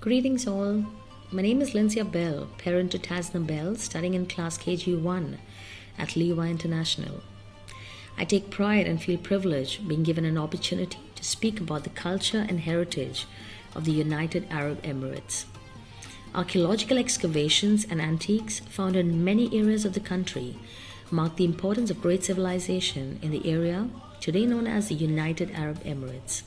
Greetings all. My name is Lincia Bell, parent to Tasna Bell, studying in class KG1 at Lewa International. I take pride and feel privileged being given an opportunity to speak about the culture and heritage of the United Arab Emirates. Archaeological excavations and antiques found in many areas of the country mark the importance of great civilization in the area today known as the United Arab Emirates.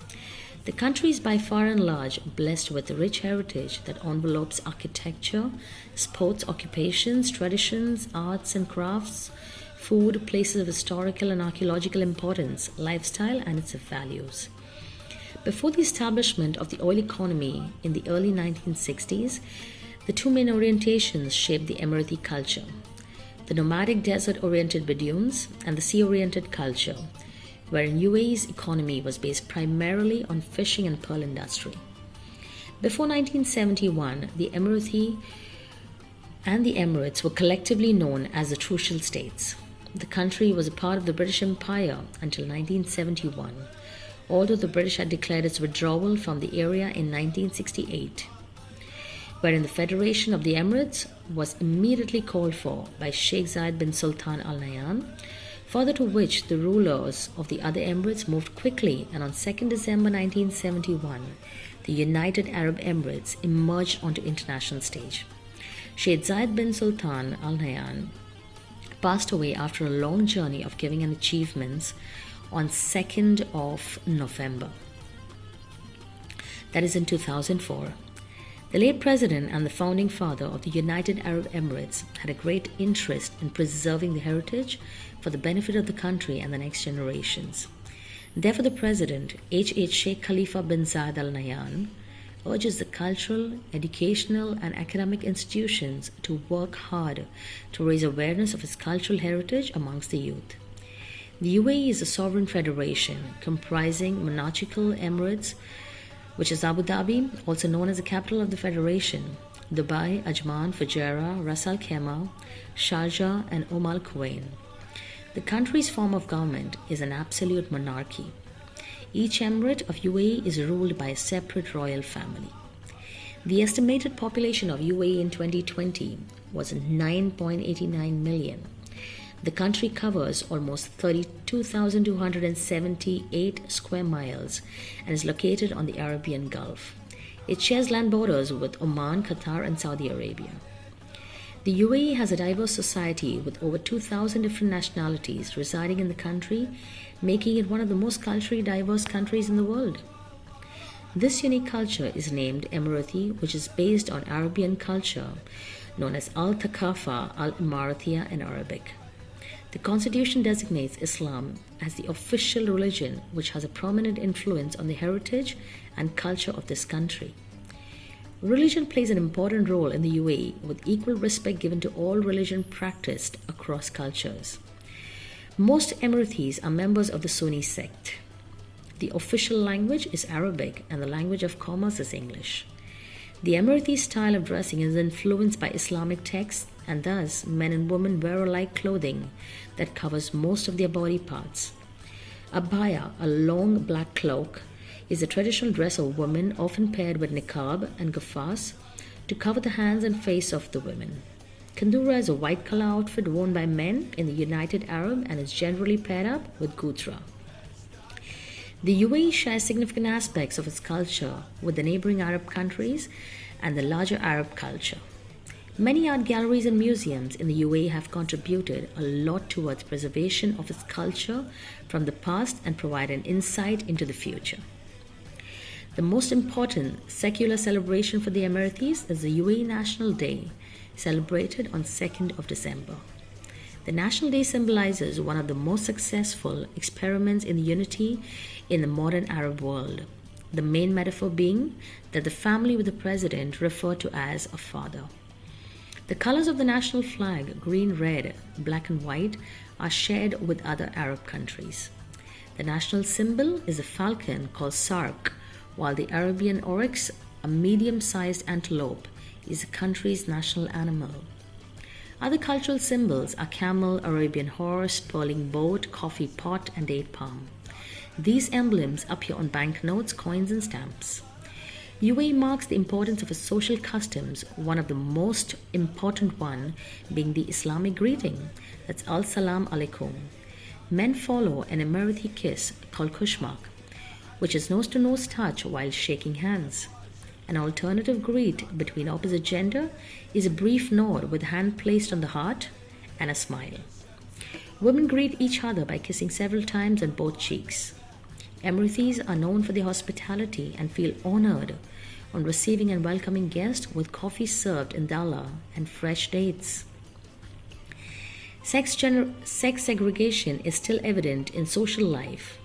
The country is by far and large blessed with a rich heritage that envelopes architecture, sports, occupations, traditions, arts and crafts, food, places of historical and archaeological importance, lifestyle, and its values. Before the establishment of the oil economy in the early 1960s, the two main orientations shaped the Emirati culture: the nomadic desert-oriented Bedouins and the sea-oriented culture, wherein UAE's economy was based primarily on fishing and pearl industry. Before 1971, the Emirati and the Emirates were collectively known as the Trucial States. The country was a part of the British Empire until 1971, although the British had declared its withdrawal from the area in 1968, wherein the Federation of the Emirates was immediately called for by Sheikh Zayed bin Sultan Al Nahyan, further to which the rulers of the other Emirates moved quickly, and on 2nd December 1971, the United Arab Emirates emerged onto international stage. Sheikh Zayed bin Sultan Al Nahyan passed away after a long journey of giving and achievements on 2nd of November. That is in 2004. The late president and the founding father of the United Arab Emirates had a great interest in preserving the heritage for the benefit of the country and the next generations. Therefore, the president, H. Sheikh Khalifa bin Zayed Al Nahyan, urges the cultural, educational, and academic institutions to work hard to raise awareness of its cultural heritage amongst the youth. The UAE is a sovereign federation comprising monarchical emirates, which is Abu Dhabi, also known as the capital of the federation, Dubai, Ajman, Fujairah, Ras Al Khaimah, Sharjah, and Al Quwain. The country's form of government is an absolute monarchy. Each emirate of UAE is ruled by a separate royal family. The estimated population of UAE in 2020 was 9.89 million. The country covers almost 32,278 square miles and is located on the Arabian Gulf. It shares land borders with Oman, Qatar, and Saudi Arabia. The UAE has a diverse society with over 2,000 different nationalities residing in the country, making it one of the most culturally diverse countries in the world. This unique culture is named Emirati, which is based on Arabian culture known as Al-Thaqafa Al-Imaratiyya in Arabic. The Constitution designates Islam as the official religion, which has a prominent influence on the heritage and culture of this country. Religion plays an important role in the UAE, with equal respect given to all religion practiced across cultures. Most Emiratis are members of the Sunni sect. The official language is Arabic and the language of commerce is English. The Emirati style of dressing is influenced by Islamic texts, and thus men and women wear alike clothing that covers most of their body parts. Abaya, a long black cloak, is a traditional dress of women, often paired with niqab and gafas to cover the hands and face of the women. Kandura is a white color outfit worn by men in the United Arab and is generally paired up with gutra. The UAE shares significant aspects of its culture with the neighboring Arab countries and the larger Arab culture. Many art galleries and museums in the UAE have contributed a lot towards preservation of its culture from the past and provide an insight into the future. The most important secular celebration for the Emiratis is the UAE National Day, celebrated on 2nd of December. The National Day symbolizes one of the most successful experiments in unity in the modern Arab world, the main metaphor being that the family with the president referred to as a father. The colors of the national flag, green, red, black and white, are shared with other Arab countries. The national symbol is a falcon called sark, while the Arabian oryx, a medium-sized antelope, is the country's national animal. Other cultural symbols are camel, Arabian horse, pearling boat, coffee pot, and date palm. These emblems appear on banknotes, coins, and stamps. UAE marks the importance of its social customs, one of the most important one being the Islamic greeting, that's Al-Salam Alaikum. Men follow an Emirati kiss called kushmak, which is nose-to-nose touch while shaking hands. An alternative greet between opposite gender is a brief nod with hand placed on the heart and a smile. Women greet each other by kissing several times on both cheeks. Emiratis are known for their hospitality and feel honored on receiving and welcoming guests with coffee served in dala and fresh dates. Sex segregation is still evident in social life.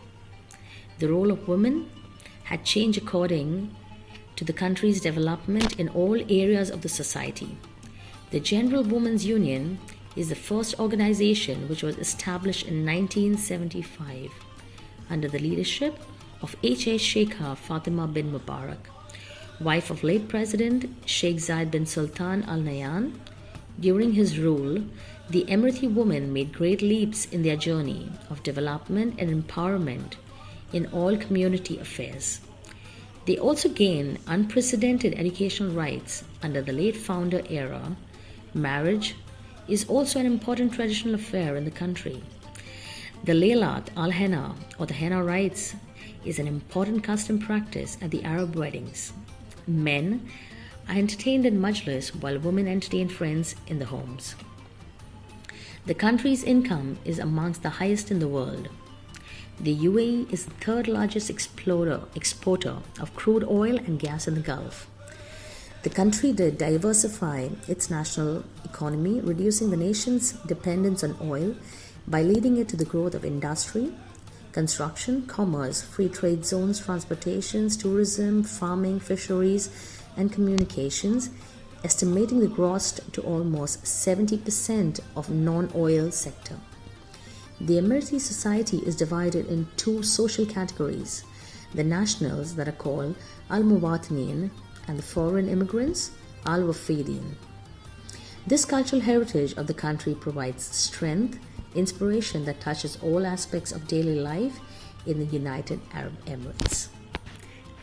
The role of women had changed according to the country's development in all areas of the society. The General Women's Union is the first organization which was established in 1975 under the leadership of H.A. Sheikha Fatima bin Mubarak, wife of late President Sheikh Zayed bin Sultan Al Nahyan. During his rule, the Emirati women made great leaps in their journey of development and empowerment in all community affairs. They also gained unprecedented educational rights under the late founder era. Marriage is also an important traditional affair in the country. The Laylat al-Henna, or the henna rites, is an important custom practice at the Arab weddings. Men are entertained in majlis while women entertain friends in the homes. The country's income is amongst the highest in the world. The UAE is the third largest exporter of crude oil and gas in the Gulf. The country did diversify its national economy, reducing the nation's dependence on oil by leading it to the growth of industry, construction, commerce, free trade zones, transportations, tourism, farming, fisheries, and communications, estimating the gross to almost 70% of non-oil sector. The Emirati society is divided in two social categories: the nationals that are called Al-Muwatinin and the foreign immigrants, Al-Wafidin. This cultural heritage of the country provides strength, inspiration that touches all aspects of daily life in the United Arab Emirates.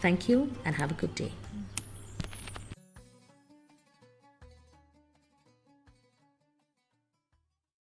Thank you and have a good day.